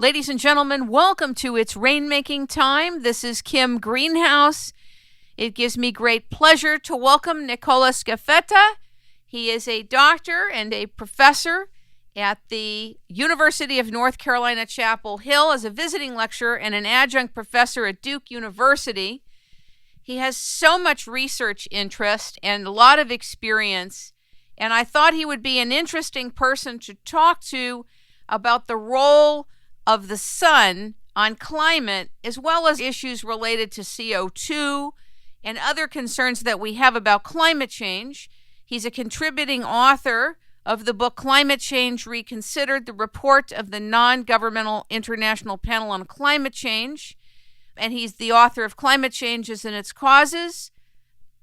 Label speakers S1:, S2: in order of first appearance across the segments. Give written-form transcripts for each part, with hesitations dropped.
S1: Ladies and gentlemen, welcome to It's Rainmaking Time. This is Kim Greenhouse. It gives me great pleasure to welcome Nicola Scafetta. He is a doctor and a professor at the University of North Carolina, Chapel Hill as a visiting lecturer and an adjunct professor at Duke University. He has so much research interest and a lot of experience, and I thought he would be an interesting person to talk to about the role of the sun on climate, as well as issues related to CO2 and other concerns that we have about climate change. He's a contributing author of the book Climate Change Reconsidered, the report of the Nongovernmental International Panel on Climate Change. And he's the author of Climate Changes and Its Causes,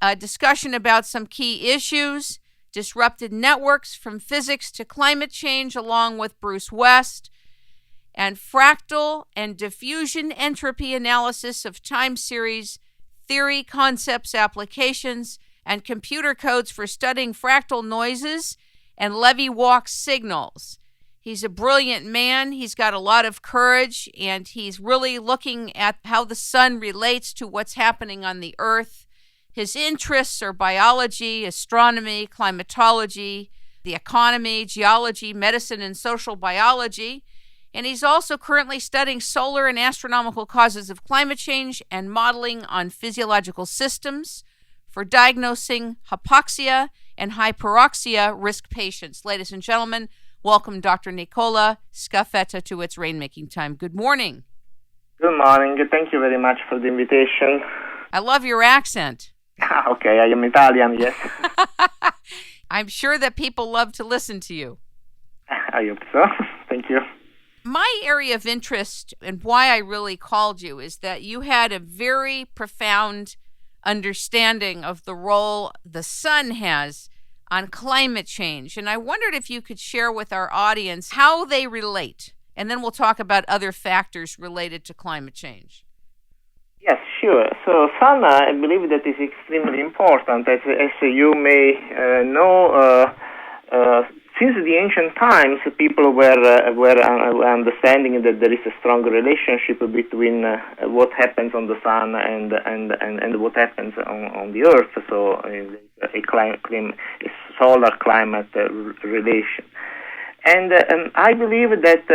S1: a discussion about some key issues, disrupted networks from physics to climate change, along with Bruce West, and Fractal and Diffusion entropy analysis of time series, theory, concepts, applications, and computer codes for studying fractal noises and Levy walk signals. He's a brilliant man. He's got a lot of courage, and he's really looking at how the sun relates to what's happening on the Earth. His interests are biology, astronomy, climatology, the economy, geology, medicine, and social biology. And he's also currently studying solar and astronomical causes of climate change and modeling on physiological systems for diagnosing hypoxia and hyperoxia risk patients. Ladies and gentlemen, welcome Dr. Nicola Scafetta to It's Rainmaking Time. Good morning.
S2: Good morning. Thank you very much for the invitation.
S1: I love your accent.
S2: Okay, I am Italian, yes.
S1: I'm sure that people love to listen to you.
S2: I hope so. Thank you.
S1: My area of interest and why I really called you is that you had a very profound understanding of the role the sun has on climate change. And I wondered if you could share with our audience how they relate. And then we'll talk about other factors related to climate change.
S2: Yes, sure. So sun, I believe that is extremely important. As you may know, since the ancient times, people were understanding that there is a strong relationship between what happens on the sun and what happens on the Earth. So a solar climate relation. And I believe that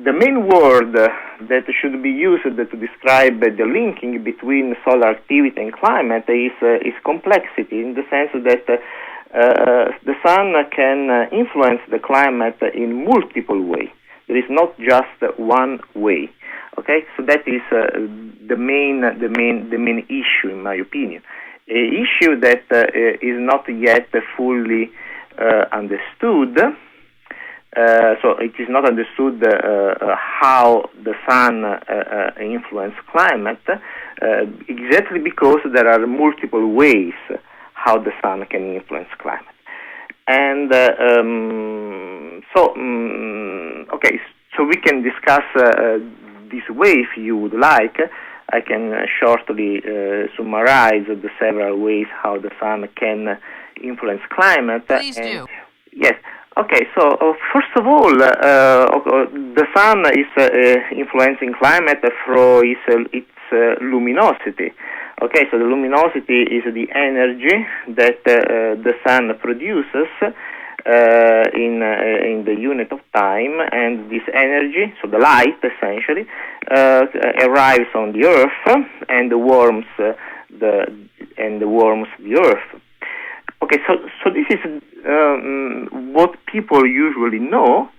S2: the main word that should be used to describe the linking between solar activity and climate is complexity, in the sense that the sun can influence the climate in multiple ways. There is not just one way. Okay, so that is the main issue, in my opinion. An issue that is not yet fully understood. So it is not understood how the sun influences climate, exactly because there are multiple ways how the sun can influence climate. And so we can discuss this way if you would like. I can shortly summarize the several ways how the sun can influence climate.
S1: Please do.
S2: Yes. Okay, so first of all, the sun is influencing climate through its luminosity. Okay, so the luminosity is the energy that the sun produces in the unit of time, and this energy, so the light essentially, arrives on the Earth and warms the Earth. Okay, so this is what people usually know.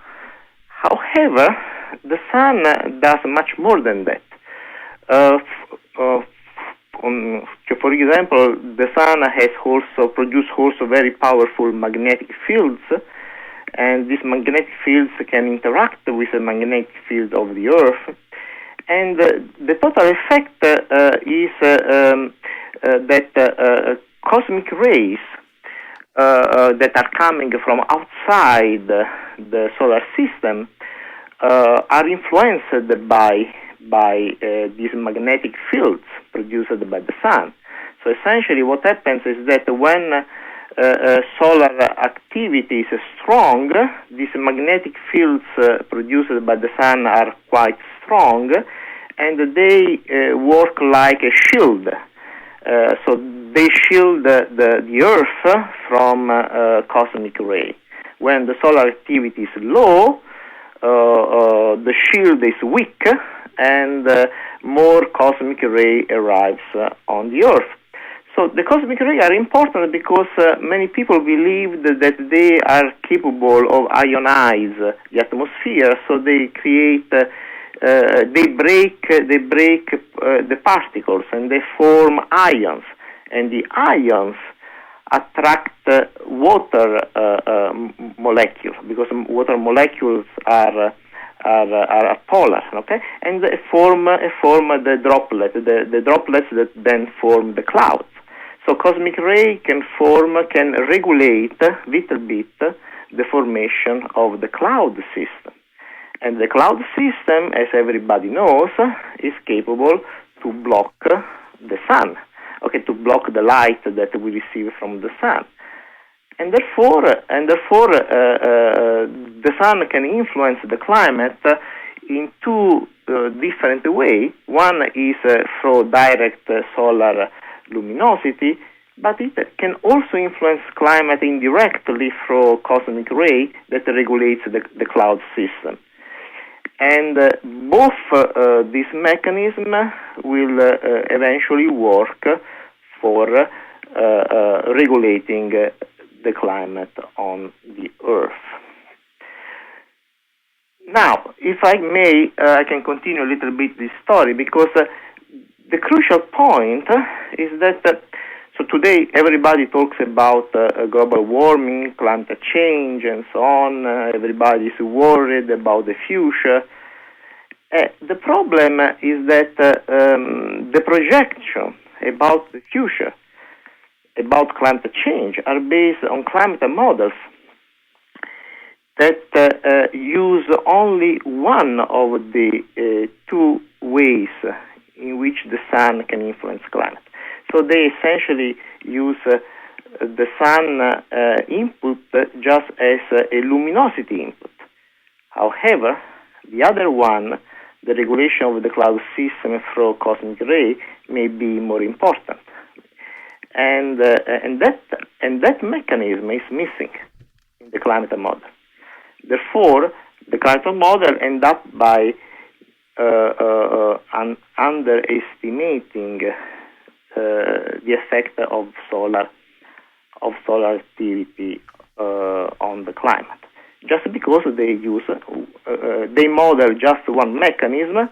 S2: However, the sun does much more than that. For example, the sun has also produced very powerful magnetic fields, and these magnetic fields can interact with the magnetic field of the Earth. And the total effect is that cosmic rays that are coming from outside the solar system are influenced by these magnetic fields produced by the sun. So essentially what happens is that when solar activity is strong, these magnetic fields produced by the sun are quite strong, and they work like a shield. So they shield the Earth from cosmic ray. When the solar activity is low, the shield is weak, and more cosmic ray arrives on the Earth. So the cosmic rays are important because many people believe that they are capable of ionize the atmosphere. So they create, they break the particles, and they form ions. And the ions attract water molecules, because water molecules are polar, okay, and they form the droplet, the droplets that then form the clouds. So cosmic ray can regulate little bit the formation of the cloud system. And the cloud system, as everybody knows, is capable to block the sun, okay, to block the light that we receive from the sun. And therefore, the sun can influence the climate in two different ways. One is through direct solar luminosity, but it can also influence climate indirectly through cosmic ray that regulates the cloud system. And both these mechanisms will eventually work for regulating the climate on the Earth. Now, if I may, I can continue a little bit this story, because the crucial point is that, so today everybody talks about global warming, climate change, and so on. Everybody is worried about the future. The problem is that the projection about the future, about climate change, are based on climate models that use only one of the two ways in which the sun can influence climate. So they essentially use the sun input just as a luminosity input. However, the other one, the regulation of the cloud system through cosmic ray, may be more important. And that mechanism is missing in the climate model. Therefore, the climate model ends up by underestimating the effect of solar activity on the climate, just because they model just one mechanism,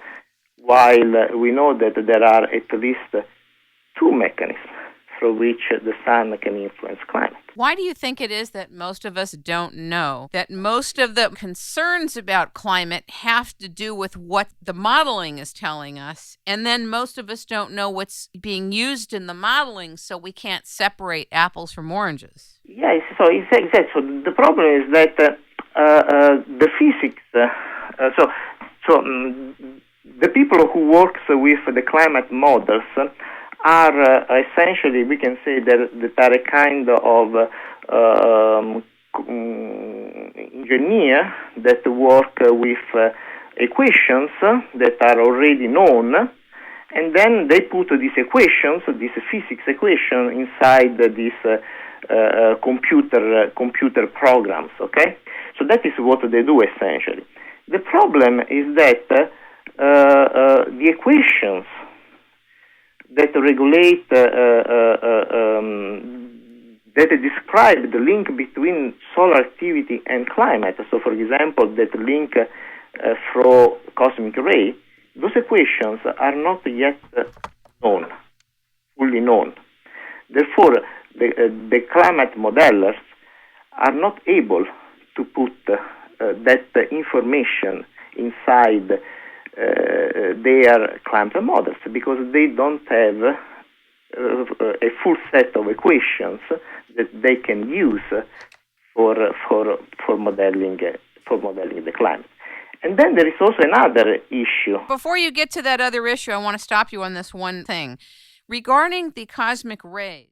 S2: while we know that there are at least two mechanisms through which the sun can influence climate.
S1: Why do you think it is that most of us don't know that most of the concerns about climate have to do with what the modeling is telling us, and then most of us don't know what's being used in the modeling, so we can't separate apples from oranges?
S2: Yes, so exactly. So the problem is that the physics. The people who works with the climate models are essentially, we can say that are a kind of engineer that work with equations that are already known, and then they put these equations, this physics equation, inside these computer programs. Okay, so that is what they do essentially. The problem is that the equations that regulate, that describe the link between solar activity and climate. So, for example, that link through cosmic ray, those equations are not yet fully known. Therefore, the climate modelers are not able to put that information inside their climate models, because they don't have a full set of equations that they can use for modeling the climate. And then there is also another issue.
S1: Before you get to that other issue, I want to stop you on this one thing. Regarding the cosmic rays,